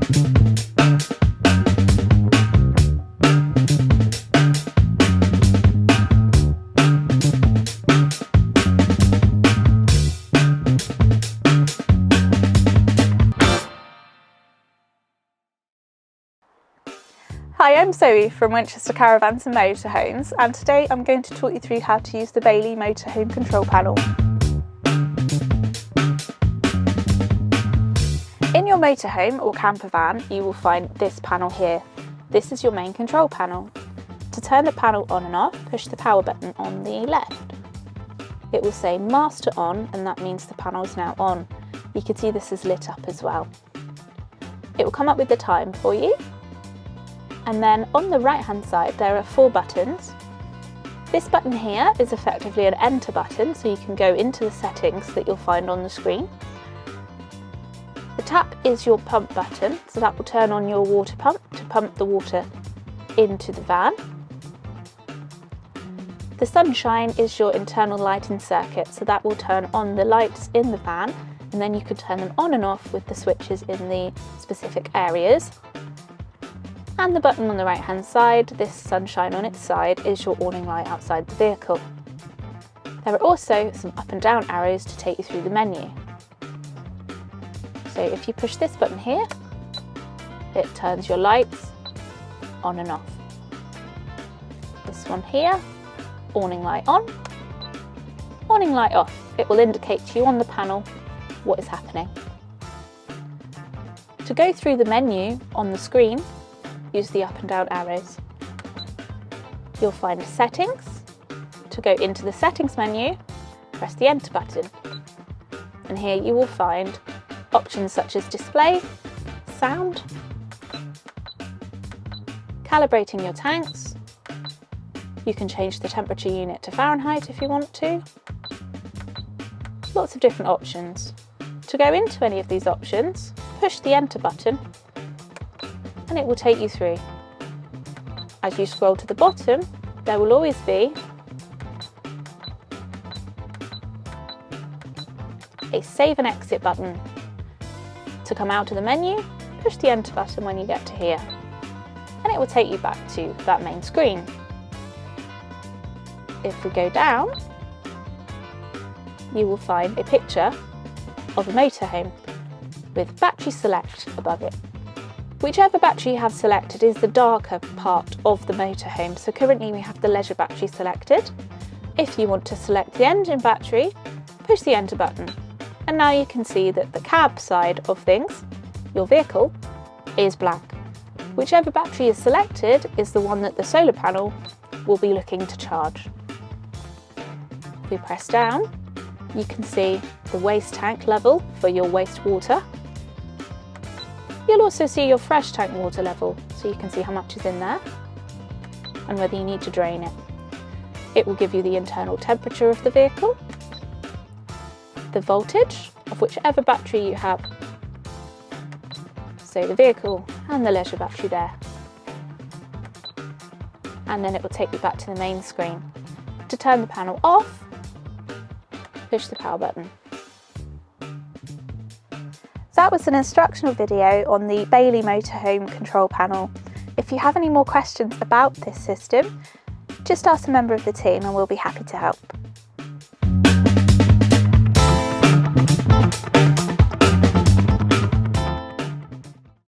Hi, I'm Zoe from Winchester Caravans Motorhomes, and today I'm going to talk you through how to use the Bailey Motorhome Control Panel. In your motorhome or camper van, you will find this panel here. This is your main control panel. To turn the panel on and off, push the power button on the left. It will say master on, and that means the panel is now on. You can see this is lit up as well. It will come up with the time for you. And then on the right hand side there are 4 buttons. This button here is effectively an enter button, so you can go into the settings that you'll find on the screen. The tap is your pump button, so that will turn on your water pump to pump the water into the van. The sunshine is your internal lighting circuit, so that will turn on the lights in the van, and then you can turn them on and off with the switches in the specific areas. And the button on the right hand side, this sunshine on its side, is your awning light outside the vehicle. There are also some up and down arrows to take you through the menu. So if you push this button here, it turns your lights on and off. This one here, awning light on, awning light off. It will indicate to you on the panel what is happening. To go through the menu on the screen, use the up and down arrows. You'll find settings. To go into the settings menu, press the enter button. And here you will find options such as display, sound, calibrating your tanks. You can change the temperature unit to Fahrenheit if you want to. Lots of different options. To go into any of these options, push the enter button and it will take you through. As you scroll to the bottom, there will always be a save and exit button. To come out of the menu, push the enter button when you get to here, and it will take you back to that main screen. If we go down, you will find a picture of a motorhome with battery select above it. Whichever battery you have selected is the darker part of the motorhome, so currently we have the leisure battery selected. If you want to select the engine battery, push the enter button, and now you can see that the cab side of things, your vehicle, is black. Whichever battery is selected is the one that the solar panel will be looking to charge. If we press down, you can see the waste tank level for your wastewater. You'll also see your fresh tank water level, so you can see how much is in there and whether you need to drain it. It will give you the internal temperature of the vehicle, the voltage of whichever battery you have, so the vehicle and the leisure battery there. And then it will take you back to the main screen. To turn the panel off, push the power button. That was an instructional video on the Bailey Motorhome Control Panel. If you have any more questions about this system, just ask a member of the team and we'll be happy to help.